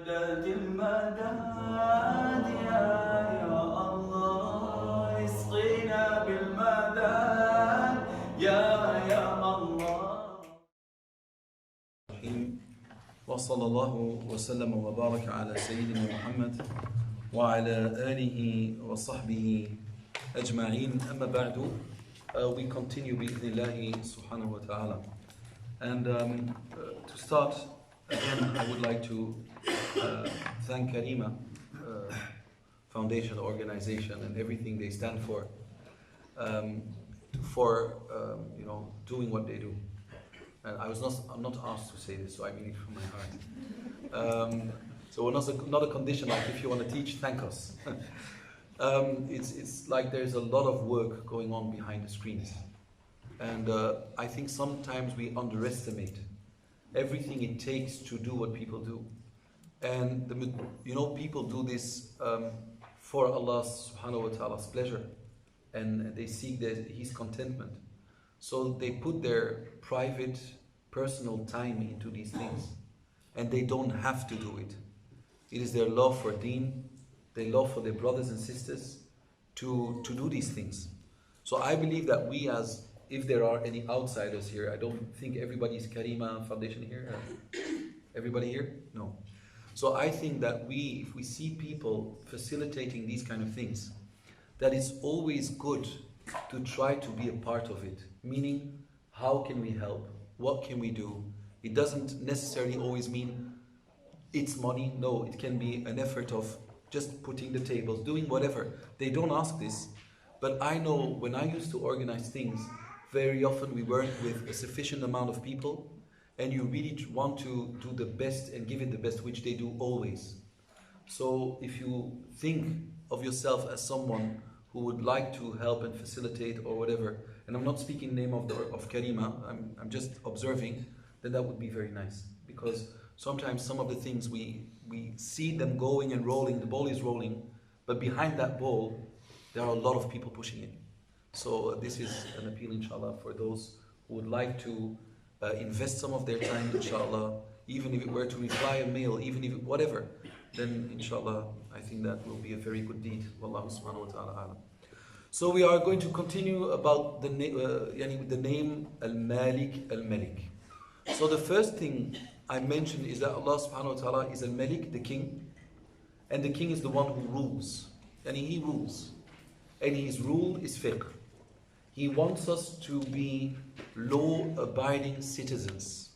مدد المدد يا الله اسقينا بالمدد يا الله. وصلى الله وسلم وبارك على سيدنا محمد وعلى آله وصحبه أجمعين. أما بعد, we continue بإذن subhanahu wa ta'ala. And to start, again, I would like to thank Karima Foundation organization and everything they stand for doing what they do. And I'm not asked to say this, so I mean it from my heart. So not a condition like if you want to teach, thank us. It's like there's a lot of work going on behind the screens. And I think sometimes we underestimate everything it takes to do what people do. And people do this for Allah subhanahu wa ta'ala's pleasure, and they seek His contentment. So they put their private, personal time into these things, and they don't have to do it. It is their love for deen, their love for their brothers and sisters to do these things. So I believe that we, as if there are any outsiders here, I don't think everybody is Karima Foundation here. Everybody here? No. So I think that if we see people facilitating these kind of things, that it's always good to try to be a part of it. Meaning, how can we help? What can we do? It doesn't necessarily always mean it's money. No, it can be an effort of just putting the tables, doing whatever. They don't ask this. But I know when I used to organize things, very often we work with a sufficient amount of people, and you really want to do the best and give it the best, which they do always. So if you think of yourself as someone who would like to help and facilitate or whatever, and I'm not speaking in the name of Karima, I'm just observing, then that would be very nice. Because sometimes some of the things we see them going and rolling, the ball is rolling, but behind that ball, there are a lot of people pushing it. So this is an appeal, inshallah, for those who would like to invest some of their time, inshallah, even if it were to reply a mail, even if whatever, then inshallah, I think that will be a very good deed. Wallahu subhanahu wa ta'ala alam. So we are going to continue about the name al-Malik al-Malik. So the first thing I mentioned is that Allah subhanahu wa ta'ala is al-Malik, the king, and the king is the one who rules. And he rules. And his rule is fiqh. He wants us to be law-abiding citizens.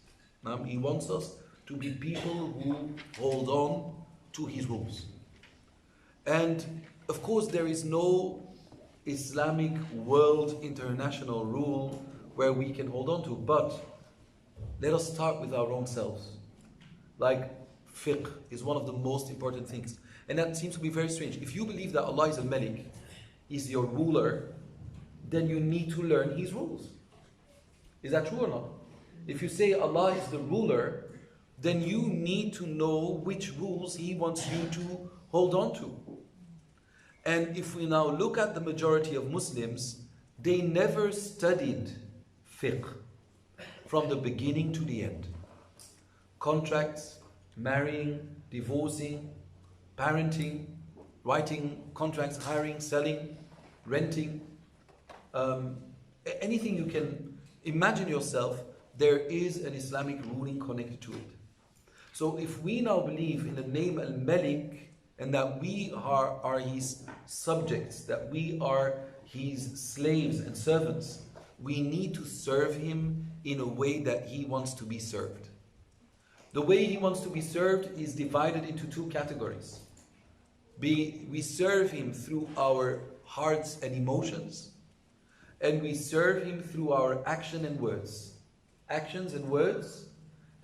He wants us to be people who hold on to his rules. And of course there is no Islamic world international rule where we can hold on to, but let us start with our own selves. Like fiqh is one of the most important things. And that seems to be very strange. If you believe that Allah is al-Malik, is your ruler, then you need to learn his rules. Is that true or not? If you say Allah is the ruler, then you need to know which rules he wants you to hold on to. And if we now look at the majority of Muslims, they never studied fiqh from the beginning to the end. Contracts, marrying, divorcing, parenting, writing contracts, hiring, selling, renting, anything you can imagine yourself, there is an Islamic ruling connected to it. So if we now believe in the name al-Malik and that we are his subjects, that we are his slaves and servants, we need to serve him in a way that he wants to be served. The way he wants to be served is divided into two categories. We serve him through our hearts and emotions, and we serve him through our action and words. Actions and words,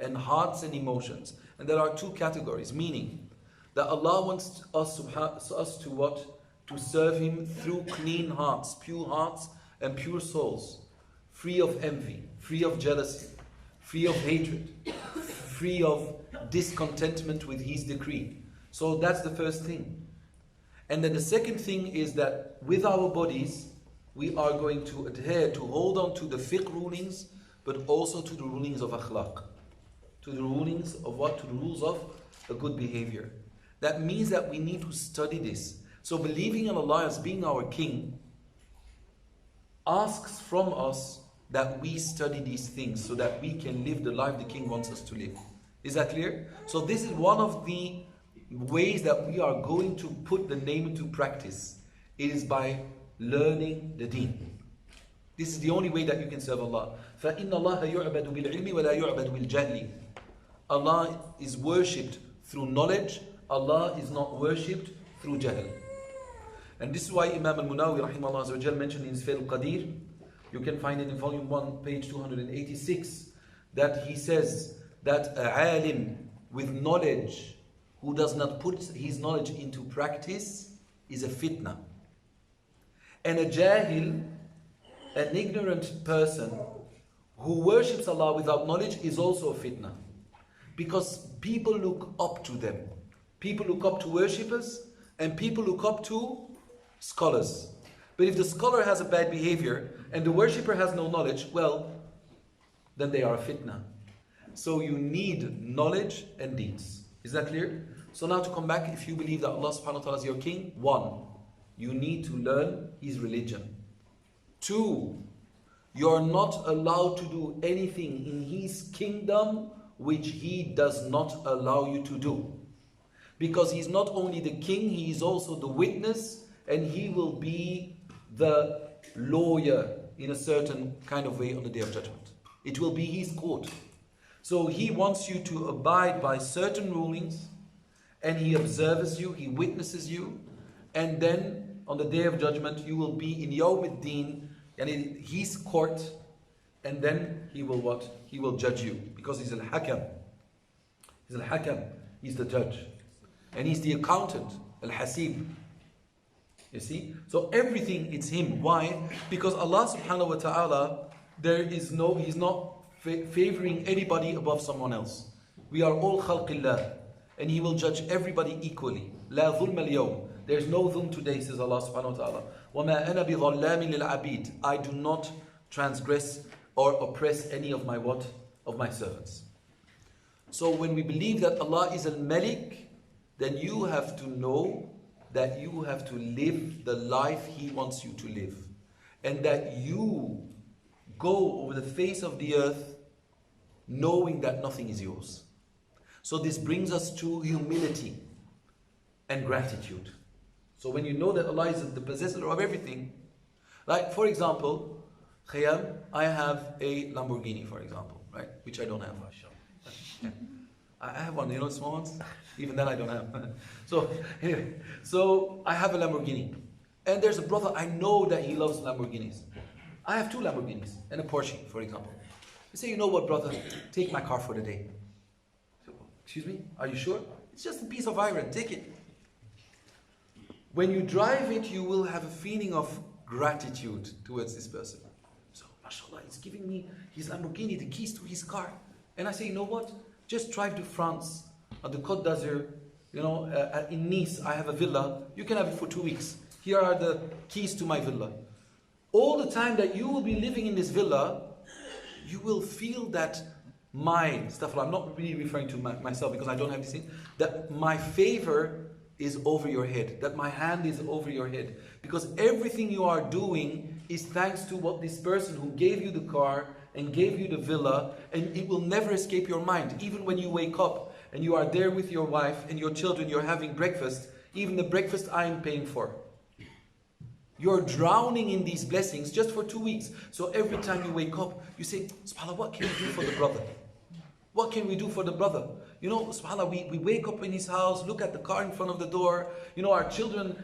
and hearts and emotions. And there are two categories, meaning that Allah wants us to what? To serve him through clean hearts, and pure souls, free of envy, free of jealousy, free of hatred, free of discontentment with his decree. So that's the first thing. And then the second thing is that with our bodies, we are going to adhere, to hold on to the fiqh rulings, but also to the rulings of akhlaq. To the rulings of what? To the rules of a good behavior. That means that we need to study this. So believing in Allah as being our king asks from us that we study these things so that we can live the life the king wants us to live. Is that clear? So this is one of the ways that we are going to put the name into practice. It is by learning the deen. This is the only way that you can serve Allah. فَإِنَّ اللَّهَ يُعْبَدُ بِالْعِلْمِ وَلَا يُعْبَدُ بِالْجَهْلِ. Allah is worshipped through knowledge. Allah is not worshipped through jahl. And this is why Imam al-Munawi rahimahullah mentioned in his Fail al-Qadir, you can find it in volume 1, page 286, that he says that a alim with knowledge who does not put his knowledge into practice is a fitna. And a jahil, an ignorant person who worships Allah without knowledge is also a fitna. Because people look up to them. People look up to worshippers and people look up to scholars. But if the scholar has a bad behavior and the worshipper has no knowledge, well, then they are a fitna. So you need knowledge and deeds. Is that clear? So now to come back, if you believe that Allah subhanahu wa ta'ala is your king, 1, you need to learn his religion. 2, you are not allowed to do anything in his kingdom which he does not allow you to do. Because he's not only the king, he is also the witness, and he will be the lawyer in a certain kind of way on the Day of Judgment. It will be his court. So he wants you to abide by certain rulings, and he observes you, he witnesses you, and then on the Day of Judgment you will be in Yawm al-Din, and in his court, and then he will what? He will judge you, because he's al-Hakam. He's al-Hakam, he's the judge. And he's the accountant, al-Hasib. You see? So everything, it's him. Why? Because Allah subhanahu wa ta'ala, he's not favoring anybody above someone else. We are all khalqillah. And he will judge everybody equally. La dhulma al-yawm. There's no dhulm today, says Allah subhanahu wa ta'ala. وَمَا أَنَا بِظَلَّامٍ لِلْعَبِيدِ. I do not transgress or oppress any of my what? Of my servants. So when we believe that Allah is al-Malik, then you have to know that you have to live the life he wants you to live. And that you go over the face of the earth knowing that nothing is yours. So this brings us to humility and gratitude. So when you know that Allah is the possessor of everything, like for example, Khayyam, I have a Lamborghini, for example, right? Which I don't have. Yeah. I have one, you know, small ones? Even that I don't have. So anyway, so I have a Lamborghini. And there's a brother, I know that he loves Lamborghinis. I have 2 Lamborghinis and a Porsche, for example. I say, you know what, brother, take my car for the day. So, excuse me, are you sure? It's just a piece of iron, take it. When you drive it, you will have a feeling of gratitude towards this person. So, mashallah, he's giving me his Lamborghini, the keys to his car. And I say, you know what? Just drive to France, at the Côte d'Azur, you know, in Nice, I have a villa. You can have it for 2 weeks. Here are the keys to my villa. All the time that you will be living in this villa, you will feel that my stuff, I'm not really referring to myself because I don't have this thing, that my favor is over your head, that my hand is over your head. Because everything you are doing is thanks to what this person who gave you the car and gave you the villa, and it will never escape your mind. Even when you wake up and you are there with your wife and your children, you're having breakfast, even the breakfast I am paying for. You're drowning in these blessings just for 2 weeks. So every time you wake up, you say, SubhanAllah, what can we do for the brother? What can we do for the brother? You know, SubhanAllah, we wake up in his house, look at the car in front of the door. You know, our children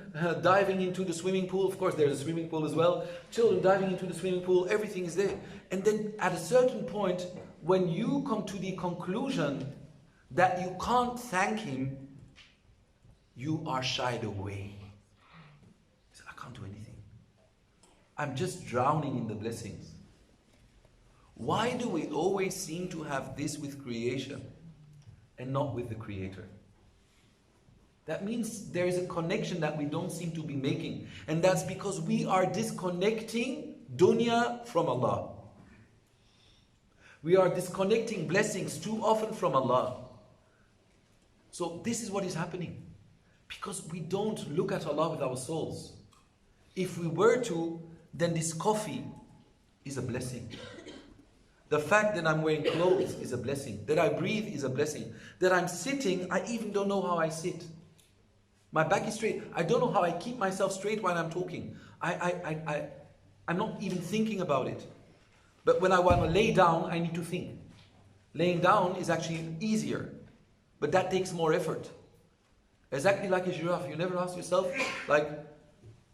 diving into the swimming pool. Of course, there's a swimming pool as well. Children diving into the swimming pool, everything is there. And then at a certain point, when you come to the conclusion that you can't thank him, you are shied away. You say, I can't do anything. I'm just drowning in the blessings. Why do we always seem to have this with creation and not with the Creator? That means there is a connection that we don't seem to be making. And that's because we are disconnecting dunya from Allah. We are disconnecting blessings too often from Allah. So this is what is happening. Because we don't look at Allah with our souls. If we were to, then this coffee is a blessing. The fact that I'm wearing clothes is a blessing. That I breathe is a blessing. That I'm sitting, I even don't know how I sit. My back is straight. I don't know how I keep myself straight while I'm talking. I'm not even thinking about it. But when I want to lay down, I need to think. Laying down is actually easier. But that takes more effort. Exactly like a giraffe. You never ask yourself, like,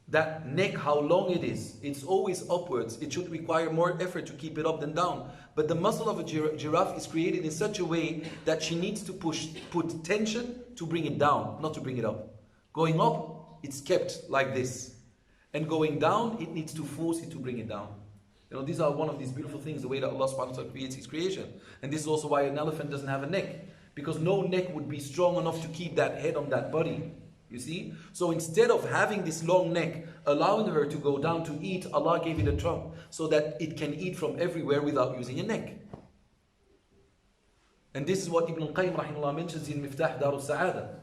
that neck, how long it is. It's always upwards. It should require more effort to keep it up than down. But the muscle of a giraffe is created in such a way that she needs to put tension to bring it down, not to bring it up. Going up, it's kept like this. And going down, it needs to force it to bring it down. You know, these are one of these beautiful things, the way that Allah subhanahu wa ta'ala creates His creation. And this is also why an elephant doesn't have a neck. Because no neck would be strong enough to keep that head on that body. You see? So instead of having this long neck, allowing her to go down to eat, Allah gave it a trunk so that it can eat from everywhere without using a neck. And this is what Ibn al-Qayyim rahimahullah mentions in Miftah Dar al-Sa'adah.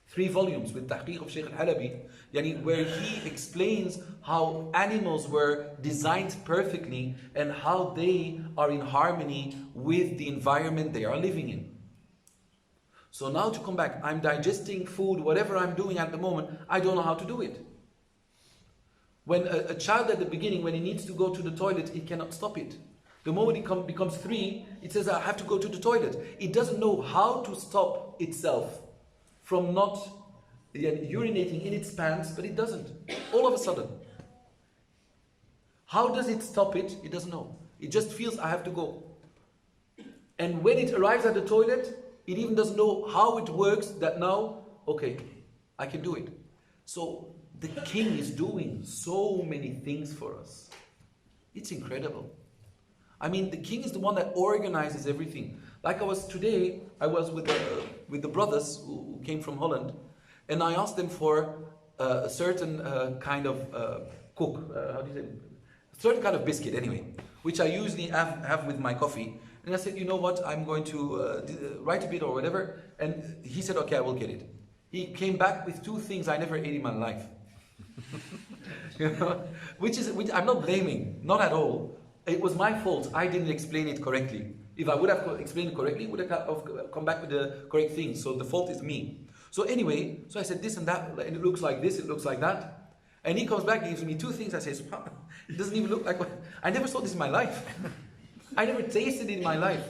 3 volumes with Tahqiq of Shaykh al-Halabi, where he explains how animals were designed perfectly and how they are in harmony with the environment they are living in. So now to come back, I'm digesting food, whatever I'm doing at the moment, I don't know how to do it. When a child at the beginning, when he needs to go to the toilet, he cannot stop it. The moment it becomes 3, it says, I have to go to the toilet. It doesn't know how to stop itself from not urinating in its pants, but it doesn't. All of a sudden. How does it stop it? It doesn't know. It just feels, I have to go. And when it arrives at the toilet, it even doesn't know how it works that now, okay, I can do it. So the king is doing so many things for us. It's incredible. I mean, the king is the one that organizes everything. Like I was with the brothers who came from Holland, and I asked them for a certain kind of cook, how do you say, a certain kind of biscuit anyway, which I usually have with my coffee. And I said, you know what, I'm going to write a bit or whatever. And he said, okay, I will get it. He came back with 2 things I never ate in my life. You know? which I'm not blaming, not at all. It was my fault. I didn't explain it correctly. If I would have explained it correctly, would have come back with the correct thing. So the fault is me. So anyway, so I said this and that, and it looks like this, it looks like that. And he comes back and gives me 2 things. I say, it doesn't even look like what I never saw this in my life. I never tasted it in my life.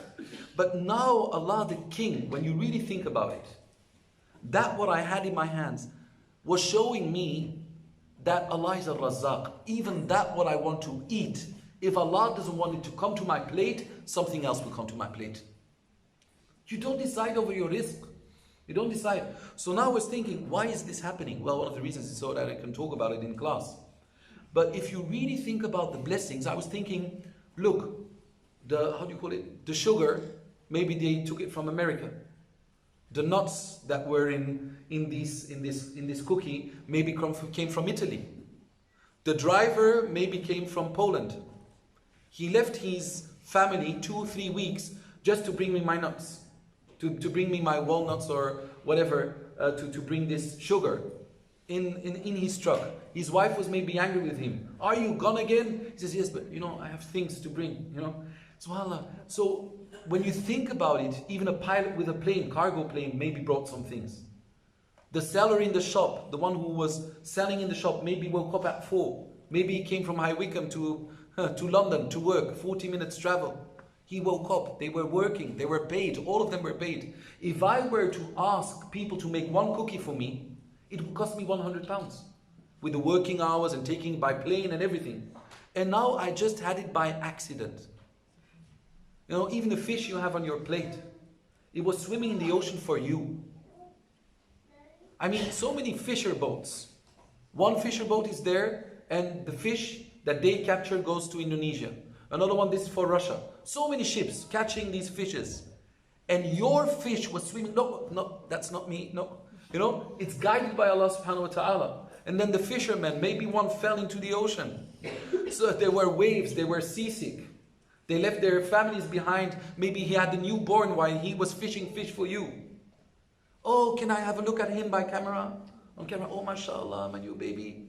But now Allah the King, when you really think about it, that what I had in my hands was showing me that Allah is al-Razzaq. Even that what I want to eat, if Allah doesn't want it to come to my plate, something else will come to my plate. You don't decide over your rizq. You don't decide. So now I was thinking, why is this happening? Well, one of the reasons is so that I can talk about it in class. But if you really think about the blessings, I was thinking, look, the sugar, maybe they took it from America. The nuts that were in this cookie maybe came from Italy. The driver maybe came from Poland. He left his family 2-3 weeks just to bring me my nuts, to bring me my walnuts or whatever, to bring this sugar in his truck. His wife was maybe angry with him. Are you gone again? He says, yes, but I have things to bring, SubhanAllah. So when you think about it, even a pilot with a plane, cargo plane, maybe brought some things. The seller in the shop, the one who was selling in the shop, maybe woke up at 4. Maybe he came from High Wycombe to London to work, 40 minutes travel. He woke up, they were working, they were paid, all of them were paid. If I were to ask people to make 1 cookie for me, it would cost me £100 with the working hours and taking it by plane and everything. And now I just had it by accident. Even the fish you have on your plate, it was swimming in the ocean for you. I mean, so many fisher boats. One fisher boat is there, and the fish that they capture goes to Indonesia. Another one, this is for Russia. So many ships catching these fishes. And your fish was swimming, no, that's not me, no. It's guided by Allah subhanahu wa ta'ala. And then the fishermen, maybe one fell into the ocean. So there were waves, they were seasick. They left their families behind. Maybe he had a newborn while he was fishing fish for you. Oh, can I have a look at him by camera? On camera, oh mashallah, my new baby.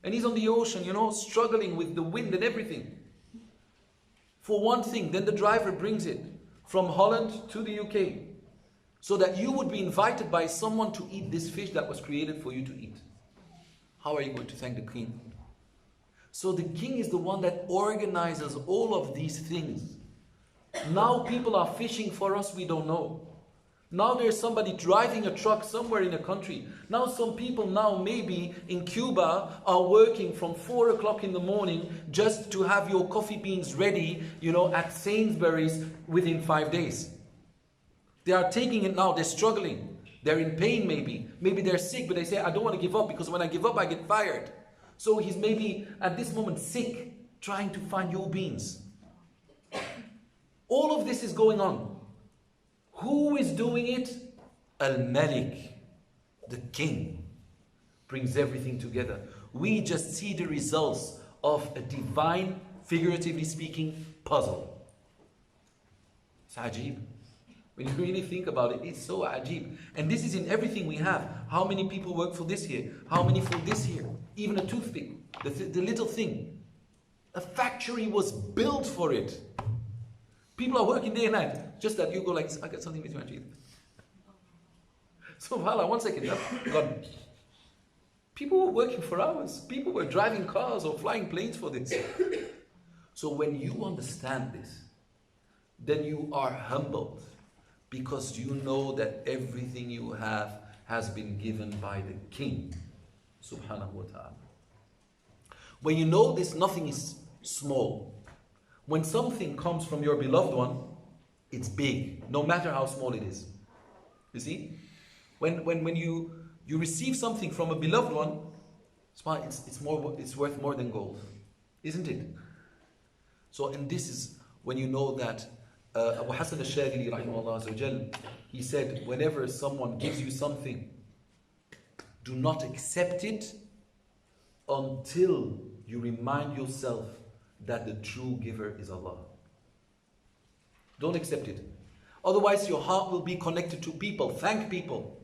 And he's on the ocean, struggling with the wind and everything. For one thing, then the driver brings it from Holland to the UK, so that you would be invited by someone to eat this fish that was created for you to eat. How are you going to thank the king? So the king is the one that organizes all of these things. Now people are fishing for us, we don't know. Now there's somebody driving a truck somewhere in a country. Now some people now maybe in Cuba are working from 4 o'clock in the morning just to have your coffee beans ready, at Sainsbury's within 5 days. They are taking it now, they're struggling. They're in pain maybe. Maybe they're sick, but they say, I don't want to give up because when I give up, I get fired. So he's maybe at this moment sick, trying to find your beans. All of this is going on. Who is doing it? Al-Malik, the king, brings everything together. We just see the results of a divine, figuratively speaking, puzzle. It's ajib. When you really think about it, it's so ajib. And this is in everything we have. How many people work for this here? How many for this here? Even a toothpick, the little thing. A factory was built for it. People are working day and night. Just that you go like, I got something between my teeth. SubhanAllah, 1 second, gone. People were working for hours. People were driving cars or flying planes for this. So when you understand this, then you are humbled, because you know that everything you have has been given by the King, subhanahu wa ta'ala. When you know this, nothing is small. When something comes from your beloved one, it's big, no matter how small it is. You see? When you receive something from a beloved one, it's worth more than gold. Isn't it? So, and this is when you know that Abu Hassan al-Shadili, rahimahullah azza wa jal, he said, whenever someone gives you something, do not accept it until you remind yourself that the true giver is Allah. Don't accept it. Otherwise your heart will be connected to people. Thank people.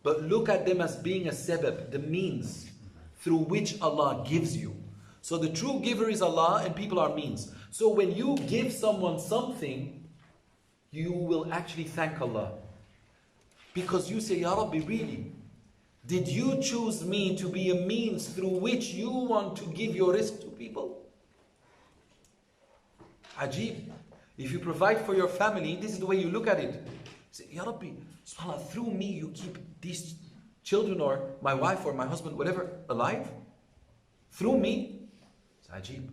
But look at them as being a sabab, the means through which Allah gives you. So the true giver is Allah and people are means. So when you give someone something, you will actually thank Allah. Because you say, Ya Rabbi, really? Did you choose me to be a means through which you want to give your rizq to people? Ajib. If you provide for your family, this is the way you look at it. You say, Ya Rabbi, subhanAllah, through me you keep these children or my wife or my husband, whatever, alive? Through me? It's ajib.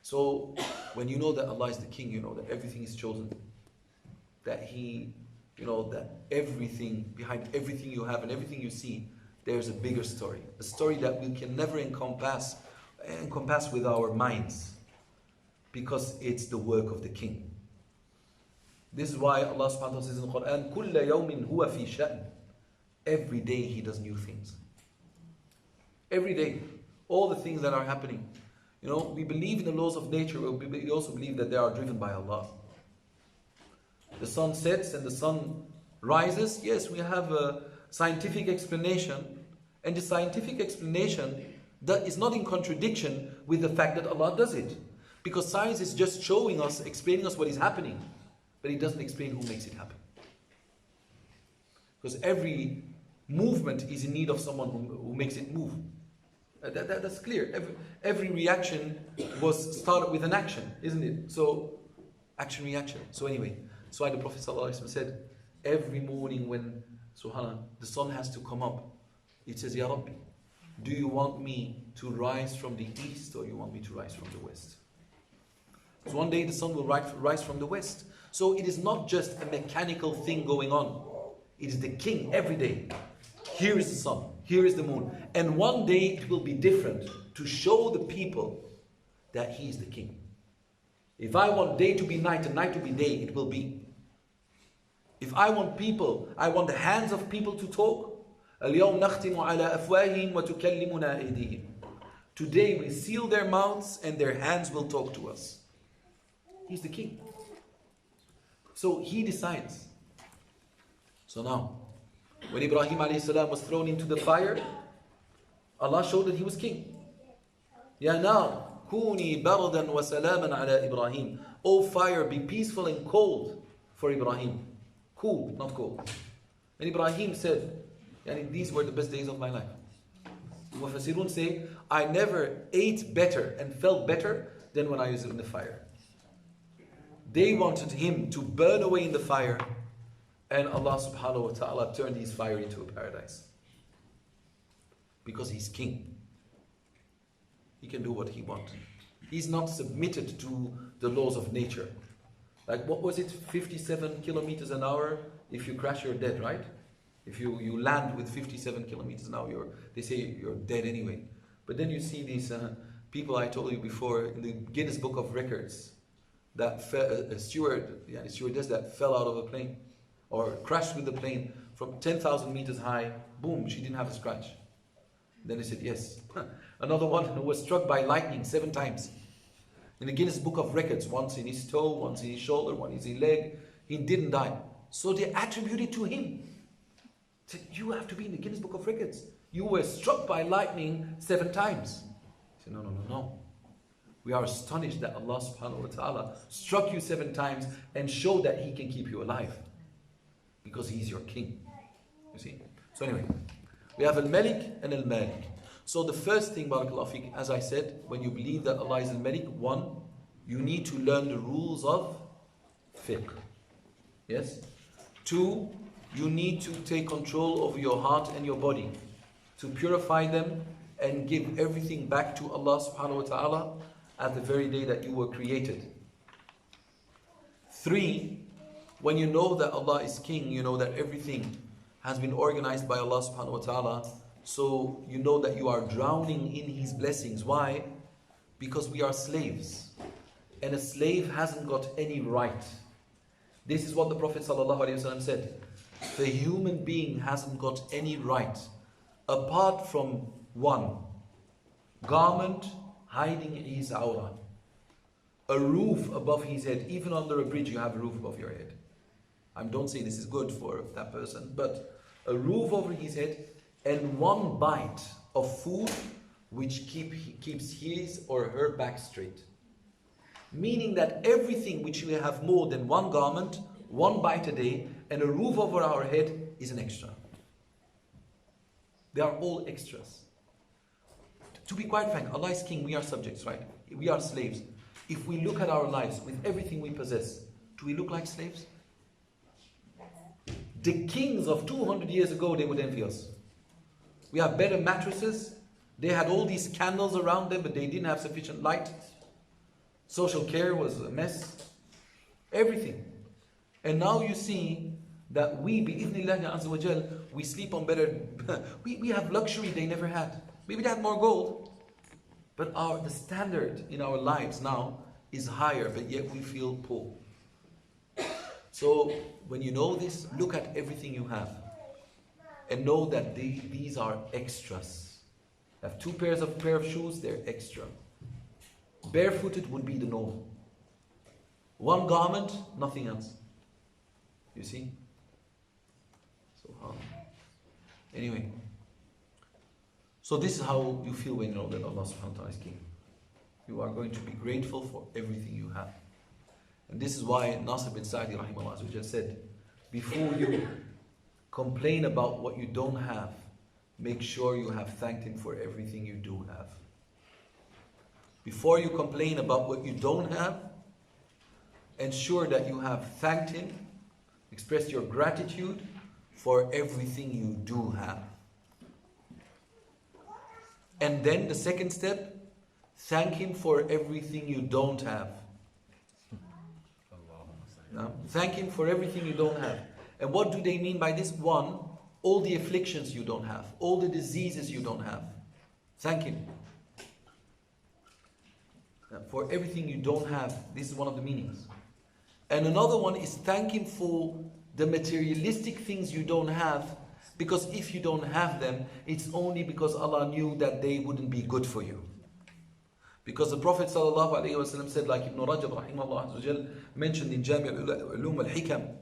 So when you know that Allah is the King, you know that everything is chosen. That He, that everything, behind everything you have and everything you see, there's a bigger story. A story that we can never encompass with our minds. Because it's the work of the King. This is why Allah subhanahu wa ta'ala says in the Quran, كُلَّ يَوْمٍ هُوَ فِي شَأْنٍ. Every day He does new things. Every day. All the things that are happening. We believe in the laws of nature, but we also believe that they are driven by Allah. The sun sets and the sun rises. Yes, we have a scientific explanation. And the scientific explanation that is not in contradiction with the fact that Allah does it. Because science is just showing us, explaining us what is happening. But it doesn't explain who makes it happen. Because every movement is in need of someone who makes it move. That's clear. Every reaction was started with an action, isn't it? So, action, reaction. So anyway, that's why the Prophet ﷺ said, every morning when, subhanAllah, the sun has to come up, it says, Ya Rabbi, do you want me to rise from the east or you want me to rise from the west? So one day the sun will rise from the west. So it is not just a mechanical thing going on. It is the King every day. Here is the sun, here is the moon. And one day it will be different to show the people that He is the King. If I want day to be night and night to be day, it will be. If I want the hands of people to talk. الْيَوْمْ نَخْتِمُ عَلَىٰ أَفْوَاهِهِمْ وَتُكَلِّمُنَا أَيْدِيهِمْ. Today we seal their mouths and their hands will talk to us. He's the King. So He decides. So now, When Ibrahim alayhi salam was thrown into the fire, Allah showed that he was king. Ya nar, kuni bardan wa salaman ala Ibrahim. O fire, be peaceful and cold for Ibrahim. Cool, not cold. And Ibrahim said, yani, these were the best days of my life. Mufassirun say, I never ate better and felt better than when I was in the fire. They wanted him to burn away in the fire, and Allah subhanahu wa ta'ala turned his fire into a paradise. Because he's king. He can do what he wants. He's not submitted to the laws of nature. Like, what was it? 57 kilometers an hour. If you crash, you're dead, right? If you land with 57 kilometers an hour, they say you're dead anyway. But then you see these people I told you before in the Guinness Book of Records, that a stewardess that fell out of a plane or crashed with the plane from 10,000 meters high. Boom, she didn't have a scratch. Then they said yes. Another one who was struck by lightning 7 times. In the Guinness Book of Records, once in his toe, once in his shoulder, once in his leg. He didn't die. So they attributed to him. Said, you have to be in the Guinness Book of Records. You were struck by lightning 7 times. He said, no. We are astonished that Allah subhanahu wa ta'ala struck you 7 times and showed that He can keep you alive. Because He's your king. You see? So anyway, we have al-Malik and al-Malik. So the first thing, barakallahu fiqh, as I said, when you believe that Allah is al-Malik, 1, you need to learn the rules of fiqh. Yes? 2, you need to take control over your heart and your body, to purify them and give everything back to Allah subhanahu wa ta'ala at the very day that you were created. 3, when you know that Allah is king, you know that everything has been organized by Allah subhanahu wa ta'ala, so you know that you are drowning in His blessings. Why? Because we are slaves, and a slave hasn't got any right. This is what the Prophet ﷺ said. The human being hasn't got any right apart from 1 garment hiding his awrah, a roof above his head. Even under a bridge you have a roof above your head. I don't say this is good for that person, but a roof over his head and 1 bite of food which keeps his or her back straight. Meaning that everything which we have more than 1 garment, 1 bite a day, and a roof over our head is an extra. They are all extras. To be quite frank, Allah is king, we are subjects, right? We are slaves. If we look at our lives with everything we possess, do we look like slaves? The kings of 200 years ago, they would envy us. We have better mattresses. They had all these candles around them, but they didn't have sufficient light. Social care was a mess. Everything. And now you see that we, bi-idhnillahi azza wa jal, we sleep on better, we have luxury they never had. Maybe they had more gold, but the standard in our lives now is higher, but yet we feel poor. So when you know this, look at everything you have and know that these are extras. You have 2 pair of shoes, they're extra. Barefooted would be the norm. 1 garment, nothing else. You see? So anyway, so this is how you feel when you know that Allah subhanahu wa ta'ala is king. You are going to be grateful for everything you have. And this is why Nasir bin Sa'di rahimahullah just said, before you complain about what you don't have, make sure you have thanked Him for everything you do have. Before you complain about what you don't have, ensure that you have thanked Him, expressed your gratitude for everything you do have. And then the second step, thank Him for everything you don't have. Thank Him for everything you don't have. And what do they mean by this? 1, all the afflictions you don't have, all the diseases you don't have. Thank Him for everything you don't have. This is one of the meanings. And another one is thank Him for the materialistic things you don't have, because if you don't have them, it's only because Allah knew that they wouldn't be good for you. Because the Prophet ﷺ said, like Ibn Rajab rahimahullah mentioned in Jami' al-Ulum al-Hakam,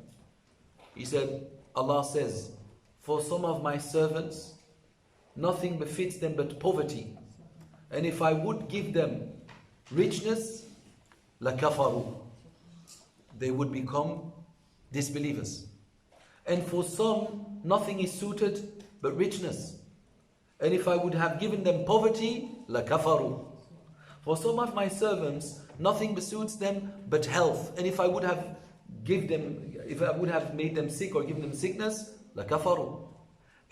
he said, Allah says, For some of my servants, nothing befits them but poverty. And if I would give them richness, لَكَفَرُوا, they would become disbelievers. And for some, nothing is suited but richness. And if I would have given them poverty, لَكَفَرُوا. For some of my servants, nothing besuits them but health. And if I would have made them sick or given them sickness, لَكَفَرُوا.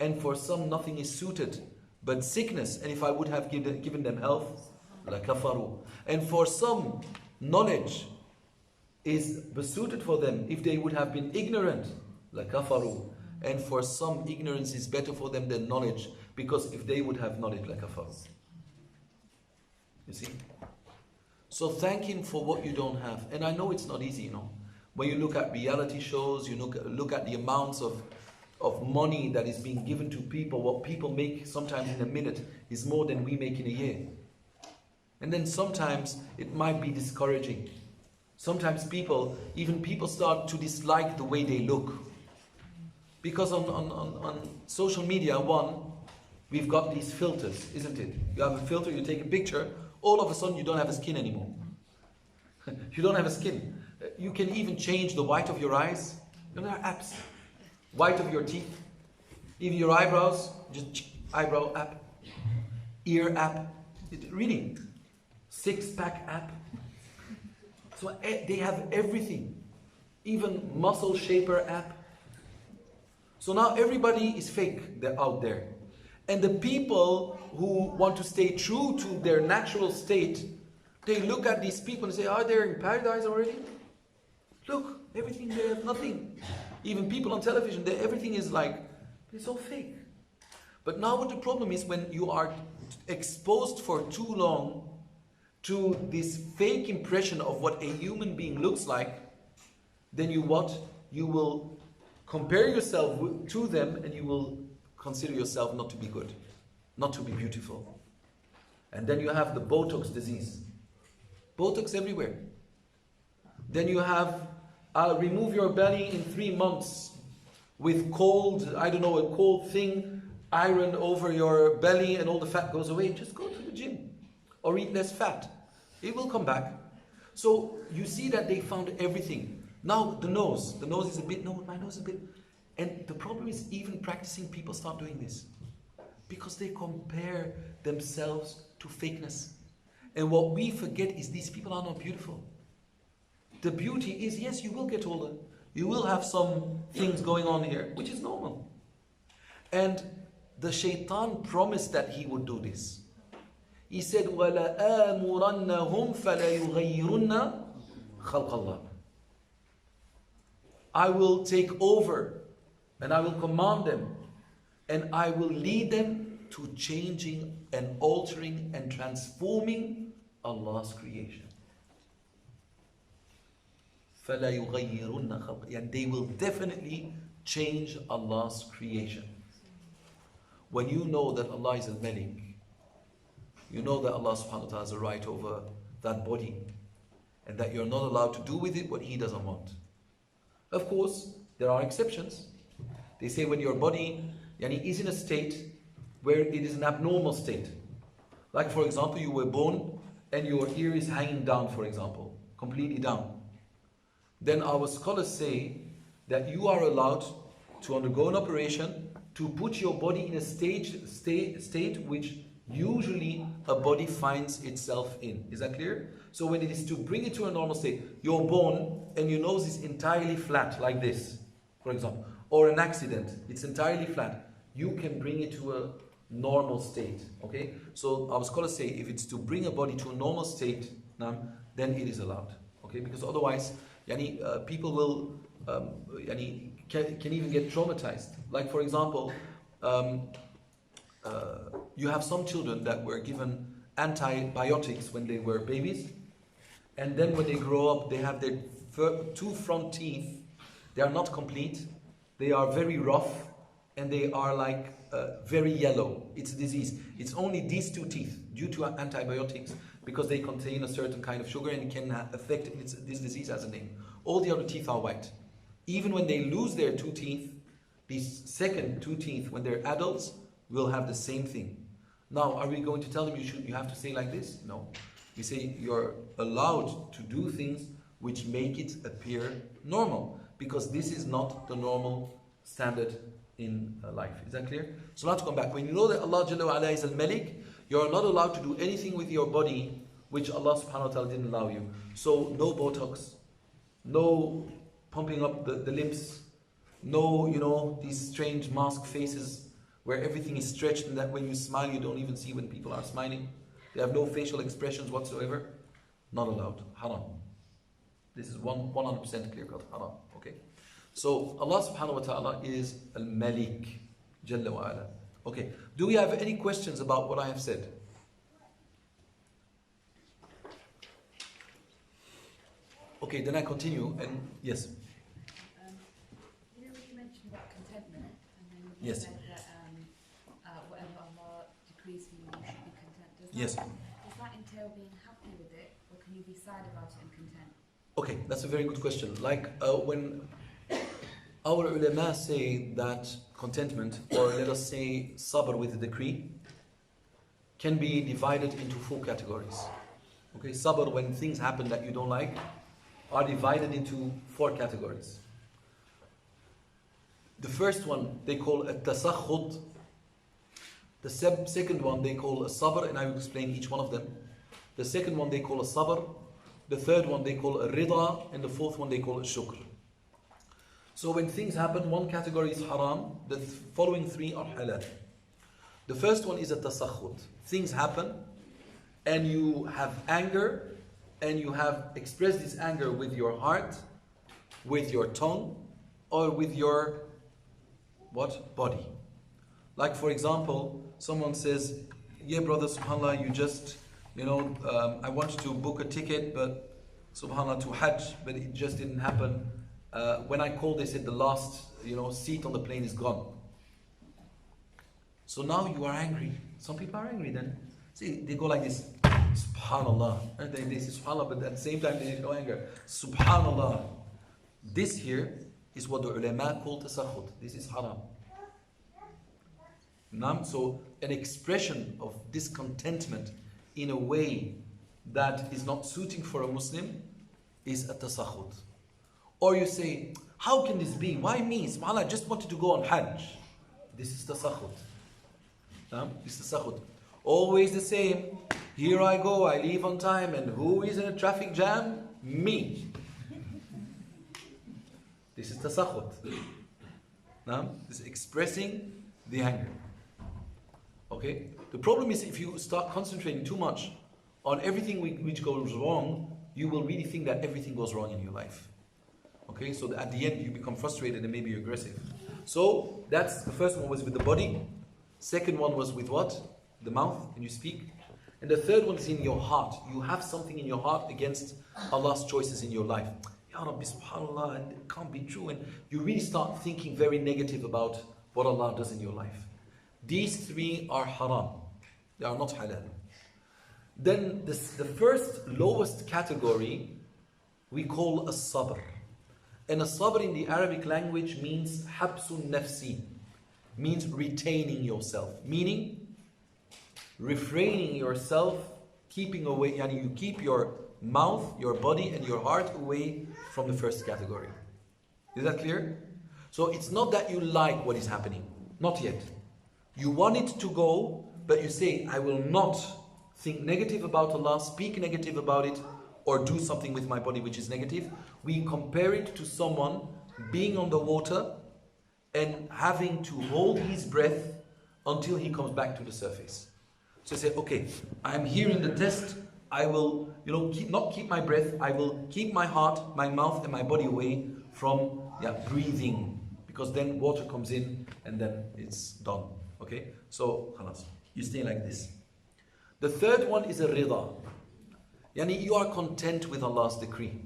And for some, nothing is suited but sickness. And if I would have given them health, لَكَفَرُوا. And for some, knowledge is besuited for them if they would have been ignorant, لَكَفَرُوا. And for some, ignorance is better for them than knowledge, because if they would have knowledge, لَكَفَرُوا. You see? So thank Him for what you don't have. And I know it's not easy, you know. When you look at reality shows, you look at the amounts of money that is being given to people, what people make sometimes in a minute is more than we make in a year. And then sometimes it might be discouraging. Sometimes people start to dislike the way they look. Because on social media, we've got these filters, isn't it? You have a filter, you take a picture, all of a sudden you don't have a skin anymore. You don't have a skin. You can even change the white of your eyes. You know, there are apps. White of your teeth. Even your eyebrows, just eyebrow app. Ear app. Really. Six-pack app. So they have everything. Even muscle shaper app. So now everybody is fake. They're out there. And the people who want to stay true to their natural state, they look at these people and say, are they in paradise already? Look, everything, they have nothing. Even people on television, everything is like, it's all fake. But now what the problem is, when you are exposed for too long to this fake impression of what a human being looks like, then you will compare yourself to them, and you will consider yourself not to be good, not to be beautiful. And then you have the Botox disease. Botox everywhere. Then you have remove your belly in 3 months with cold, a cold thing, iron over your belly and all the fat goes away. Just go to the gym or eat less fat. It will come back. So you see that they found everything. Now the nose is a bit, no, my nose is a bit. And the problem is, even practicing people start doing this because they compare themselves to fakeness. And what we forget is these people are not beautiful. The beauty is, yes, you will get older. You will have some things going on here, which is normal. And the shaitan promised that he would do this. He said, وَلَآمُرَنَّهُمْ فَلَيُغَيِّرُنَّ خَلْقَ اللَّهِ. I will take over and I will command them and I will lead them to changing and altering and transforming Allah's creation. And they will definitely change Allah's creation. When you know that Allah is al-Malik, you know that Allah subhanahu wa ta'ala has a right over that body, and that you're not allowed to do with it what He doesn't want. Of course, there are exceptions. They say when your body is in a state where it is an abnormal state. Like for example, you were born and your ear is hanging down, for example, completely down. Then our scholars say that you are allowed to undergo an operation to put your body in a state which usually a body finds itself in. Is that clear? So when it is to bring it to a normal state, you're born and your nose is entirely flat like this, for example, or an accident, it's entirely flat, you can bring it to a normal state. Okay? So our scholars say if it's to bring a body to a normal state, then it is allowed. Okay? Because otherwise, people will can even get traumatized. Like for example, you have some children that were given antibiotics when they were babies, and then when they grow up, they have their 2 front teeth, they are not complete, they are very rough, and they are like very yellow. It's a disease. It's only these 2 teeth due to antibiotics, because they contain a certain kind of sugar and it can affect, this disease has a name. All the other teeth are white. Even when they lose their 2 teeth, These second two teeth, when they're adults, will have the same thing. Now, are we going to tell them you have to say like this? No. We say you're allowed to do things which make it appear normal, because this is not the normal standard in life. Is that clear? So now to come back, when you know that Allah Jalla wa Ala is al-Malik, you're not allowed to do anything with your body which Allah subhanahu wa ta'ala didn't allow you. So no Botox, no pumping up the lips, no, these strange mask faces where everything is stretched and that when you smile you don't even see when people are smiling. They have no facial expressions whatsoever. Not allowed. Haram. This is 100% clear cut. Haram. Okay. So Allah subhanahu wa ta'ala is al-Malik Jalla wa Ala. Okay. Do we have any questions about what I have said? Okay, then I continue and yes. You mentioned about contentment, and then you Yes. said that whatever Allah decrees for you, you should be content. Yes. Does that entail being happy with it, or can you be sad about it and content? Okay, that's a very good question. Like when our ulama say that contentment, or let us say sabr with the decree, can be divided into 4 categories. Okay, sabr when things happen that you don't like are divided into 4 categories. The first one they call a tasakhut. The second one they call a sabr, and I will explain each one of them. The second one they call a sabr. The third one they call a rida, and the fourth one they call a shukr. So when things happen, one category is haram, the following 3 are halal. The first one is a tasakhut. Things happen, and you have anger, and you have expressed this anger with your heart, with your tongue, or with your what? Body. Like for example, someone says, yeah brother, subhanAllah, you just, I wanted to book a ticket, but subhanAllah, to Hajj, but it just didn't happen. When I called, they said the last, seat on the plane is gone. So now you are angry. Some people are angry then. See, they go like this, subhanallah. And they say subhanallah, but at the same time they show anger. Subhanallah. This here is what the ulama call tasakhut. This is haram. So an expression of discontentment in a way that is not suiting for a Muslim is a tasakhut. Or you say, how can this be? Why me? Subhanallah, I just wanted to go on Hajj. This is tasakhut. This is tasakhut. Always the same. Here I go, I leave on time, and who is in a traffic jam? Me. This is tasakhut. This is expressing the anger. Okay? The problem is if you start concentrating too much on everything which goes wrong, you will really think that everything goes wrong in your life. Okay? So at the end you become frustrated and maybe aggressive. So that's the first one was with the body. Second one was with what? The mouth, and you speak. And the third one is in your heart. You have something in your heart against Allah's choices in your life. Ya Rabbi, subhanallah, and it can't be true. And you really start thinking very negative about what Allah does in your life. These 3 are haram. They are not halal. Then the first lowest category we call a sabr. And a sabr in the Arabic language means habsun nafsi. Means retaining yourself. Meaning refraining yourself, keeping away, yani you keep your mouth, your body and your heart away from the first category. Is that clear? So it's not that you like what is happening. Not yet. You want it to go, but you say, I will not think negative about Allah, speak negative about it, or do something with my body which is negative. We compare it to someone being on the water and having to hold his breath until he comes back to the surface. So say, okay, I'm here in the test. I will, not keep my breath. I will keep my heart, my mouth, and my body away from breathing, because then water comes in and then it's done. Okay, so khalas, you stay like this. The third one is a rida. Yani you are content with Allah's decree.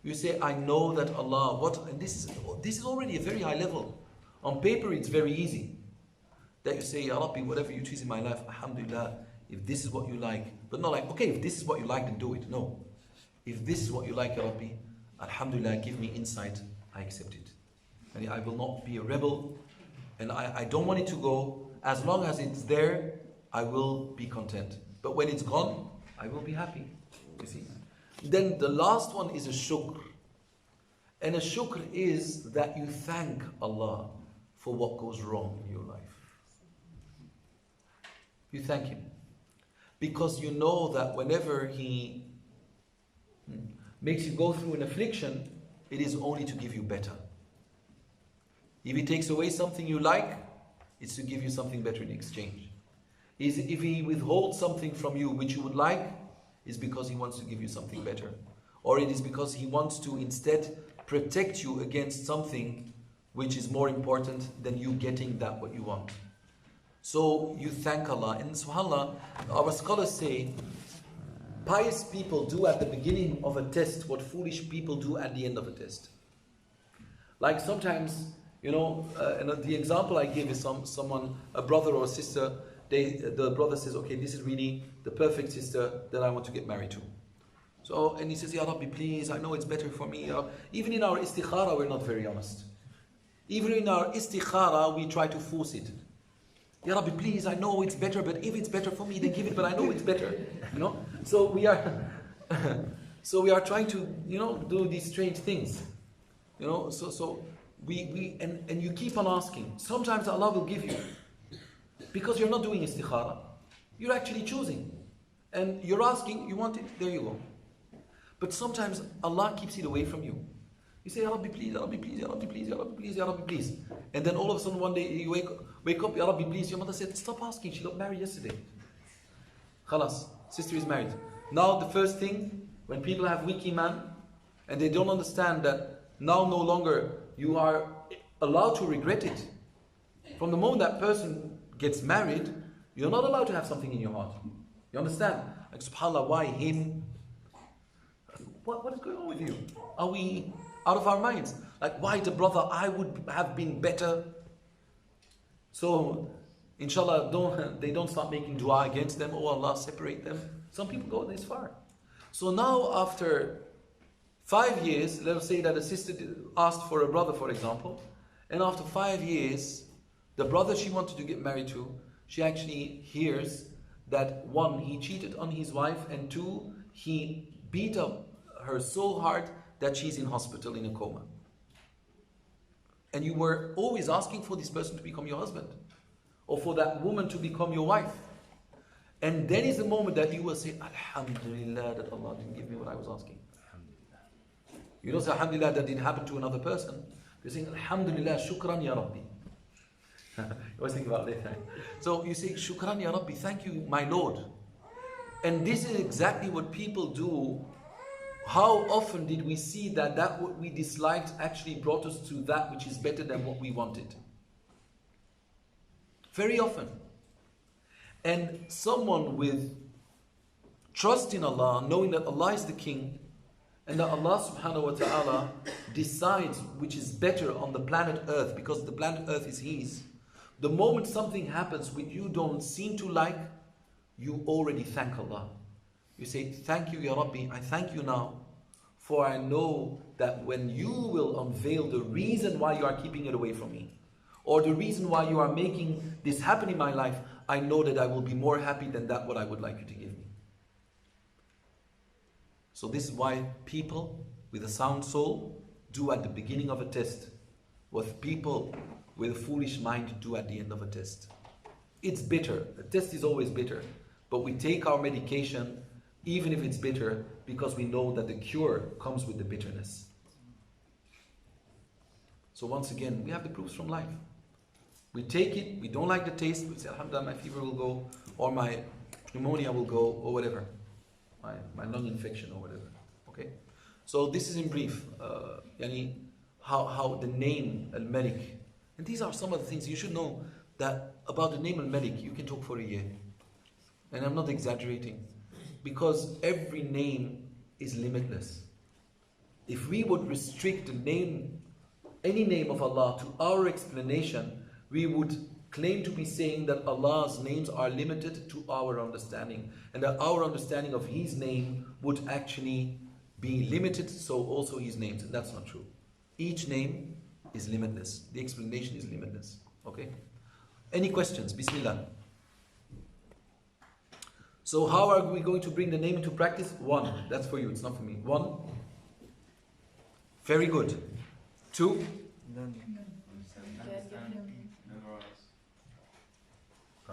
You say, I know that Allah, and this is already a very high level. On paper, it's very easy. That you say, Ya Rabbi, whatever you choose in my life, alhamdulillah, if this is what you like. But not like, okay, if this is what you like, then do it. No. If this is what you like, Ya Rabbi, alhamdulillah, give me insight, I accept it. And I will not be a rebel, And I don't want it to go. As long as it's there, I will be content. But when it's gone, I will be happy. You see? Then the last one is a shukr. And a shukr is that you thank Allah for what goes wrong in your life. You thank Him. Because you know that whenever He makes you go through an affliction, it is only to give you better. If He takes away something you like, it's to give you something better in exchange. If He withholds something from you which you would like, it's because He wants to give you something better. Or it is because He wants to instead protect you against something which is more important than you getting that what you want. So you thank Allah. And subhanAllah, our scholars say, pious people do at the beginning of a test what foolish people do at the end of a test. Like sometimes, and the example I give is someone, a brother or a sister, the brother says, okay, this is really the perfect sister that I want to get married to. So, and he says, Ya Rabbi, please, I know it's better for me. Even in our istikhara, we're not very honest. Even in our istikhara, we try to force it. Ya Rabbi, please, I know it's better, but if it's better for me, then give it, but I know it's better. So we are trying to, do these strange things. So we you keep on asking. Sometimes Allah will give you. Because you're not doing istikhara. You're actually choosing. And you're asking, you want it, there you go. But sometimes Allah keeps it away from you. You say, Ya Rabbi, please, Ya Rabbi, please, Ya Rabbi, please, Ya Rabbi, please, Ya Rabbi, please. And then all of a sudden one day you wake up, Ya Rabbi, please. Your mother said, stop asking, she got married yesterday. Khalas, sister is married. Now the first thing, when people have weak iman, and they don't understand that now no longer you are allowed to regret it. From the moment that person gets married, you're not allowed to have something in your heart. You understand? Like, subhanAllah, why him? What is going on with you? Are we out of our minds? Like, why the brother? I would have been better. So, inshallah, they don't start making dua against them. Oh Allah, separate them. Some people go this far. So now after 5 years, let us say that a sister asked for a brother, for example. And after 5 years, the brother she wanted to get married to, she actually hears that 1, he cheated on his wife, and 2, he beat up her so hard that she's in hospital in a coma. And you were always asking for this person to become your husband, or for that woman to become your wife. And then is the moment that you will say, Alhamdulillah that Allah didn't give me what I was asking. You don't say Alhamdulillah that didn't happen to another person. You're saying Alhamdulillah, Shukran Ya Rabbi. You always think about that. So you say Shukran Ya Rabbi, thank you my Lord. And this is exactly what people do. How often did we see that what we disliked actually brought us to that which is better than what we wanted? Very often. And someone with trust in Allah, knowing that Allah is the King, and that Allah subhanahu wa ta'ala decides which is better on the planet Earth, because the planet Earth is His, the moment something happens which you don't seem to like, you already thank Allah. You say, thank you, Ya Rabbi, I thank you now, for I know that when you will unveil the reason why you are keeping it away from me, or the reason why you are making this happen in my life, I know that I will be more happy than that what I would like you to give me. So this is why people with a sound soul do at the beginning of a test what people with a foolish mind do at the end of a test. It's bitter. A test is always bitter. But we take our medication even if it's bitter, because we know that the cure comes with the bitterness. So once again, we have the proofs from life. We take it, we don't like the taste, we say, Alhamdulillah, my fever will go, or my pneumonia will go, or whatever. My lung infection, or whatever. Okay? So this is in brief, how the name al-Malik. And these are some of the things you should know that about the name al-Malik. You can talk for a year. And I'm not exaggerating. Because every name is limitless. If we would restrict the name, any name of Allah to our explanation, we would claim to be saying that Allah's names are limited to our understanding, and that our understanding of His name would actually be limited, so also His names. And that's not true. Each name is limitless. The explanation is limitless. Okay? Any questions? Bismillah. So how are we going to bring the name into practice? 1. That's for you, it's not for me. 1. Very good. 2.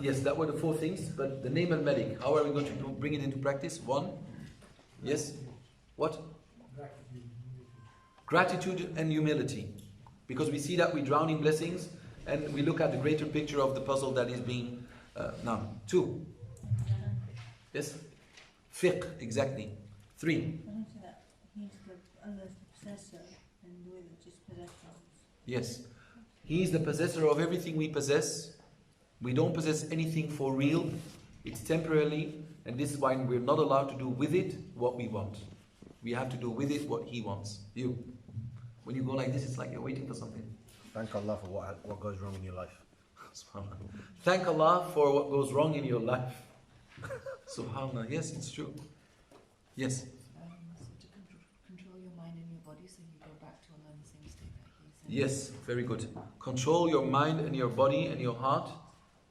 Yes, that were the 4 things, but the name al-Malik, how are we going to bring it into practice? 1. Yes? What? Gratitude and humility. Because we see that we drown in blessings and we look at the greater picture of the puzzle that is being now. 2. Yes? Fiqh, exactly. 3. He's Allah's possessor and we're just possessors. Yes. He is the possessor of everything we possess. We don't possess anything for real. It's temporarily, and this is why we're not allowed to do with it what we want. We have to do with it what He wants. You. When you go like this, it's like you're waiting for something. Thank Allah for what goes wrong in your life. SubhanAllah. Thank Allah for what goes wrong in your life. SubhanAllah. Yes, it's true. Yes. So to control your mind and your body so you go back to Allah in the same state that He said. Yes, very good. Control your mind and your body and your heart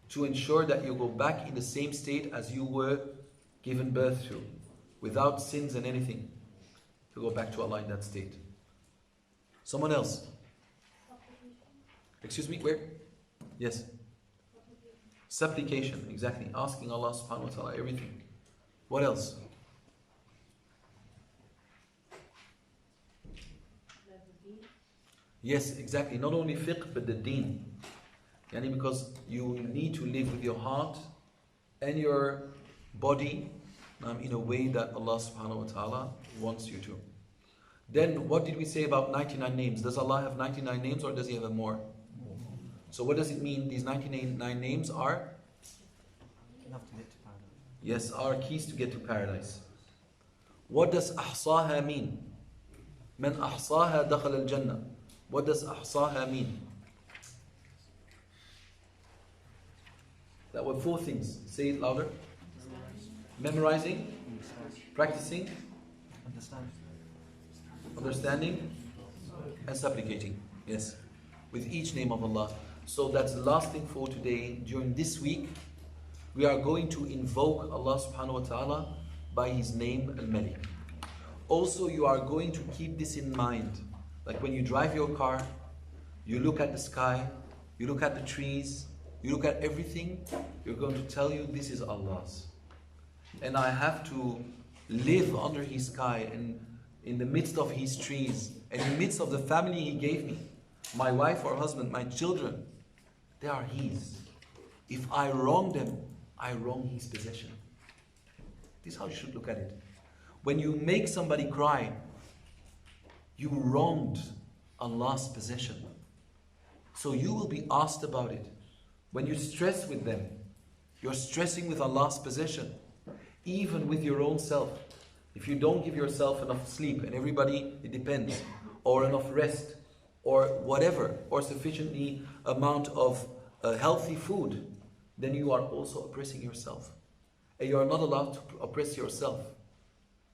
to ensure that you go back in the same state as you were given birth to, without sins and anything. To go back to Allah in that state. Someone else? Excuse me, where? Yes. Supplication, exactly. Asking Allah subhanahu wa ta'ala everything. What else? Yes, exactly. Not only fiqh, but the deen. Yani because you need to live with your heart and your body in a way that Allah subhanahu wa ta'ala wants you to. Then what did we say about 99 names? Does Allah have 99 names or does He have more? So what does it mean? These 99 names are? Enough to get to paradise. Yes, are keys to get to paradise. What does ahsaha mean? Man ahsaha dakhal al-jannah. What does ahsaha mean? That were 4 things. Say it louder. Memorizing, practicing, understanding, and supplicating. Yes, with each name of Allah. So that's the last thing for today. During this week, we are going to invoke Allah subhanahu wa ta'ala by His name al-Malik. Also, you are going to keep this in mind. Like when you drive your car, you look at the sky, you look at the trees, you look at everything, you're going to tell you this is Allah's. And I have to live under His sky and in the midst of His trees and in the midst of the family He gave me. My wife or husband, my children, they are His. If I wrong them, I wrong His possession. This is how you should look at it. When you make somebody cry, you wronged Allah's possession. So you will be asked about it. When you stress with them, you're stressing with Allah's possession. Even with your own self. If you don't give yourself enough sleep, and everybody, it depends, or enough rest, or whatever, or sufficiently amount of healthy food, then you are also oppressing yourself. And you are not allowed to oppress yourself,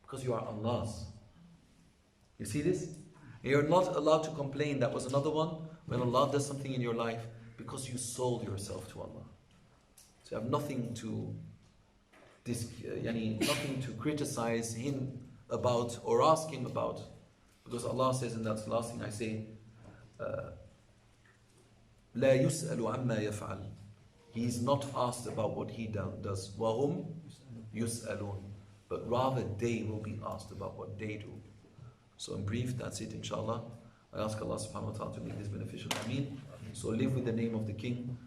because you are Allah's. You see this? And you're not allowed to complain. That was another one, when Allah does something in your life, because you sold yourself to Allah. So you have nothing to nothing to criticize Him about or ask Him about, because Allah says, and that's the last thing I say, لا يسأل عما يفعل. He is not asked about what He does. وهم يسألون. But rather they will be asked about what they do. So in brief, that's it, inshallah. I ask Allah subhanahu wa ta'ala to make this beneficial. Ameen. So live with the name of the King.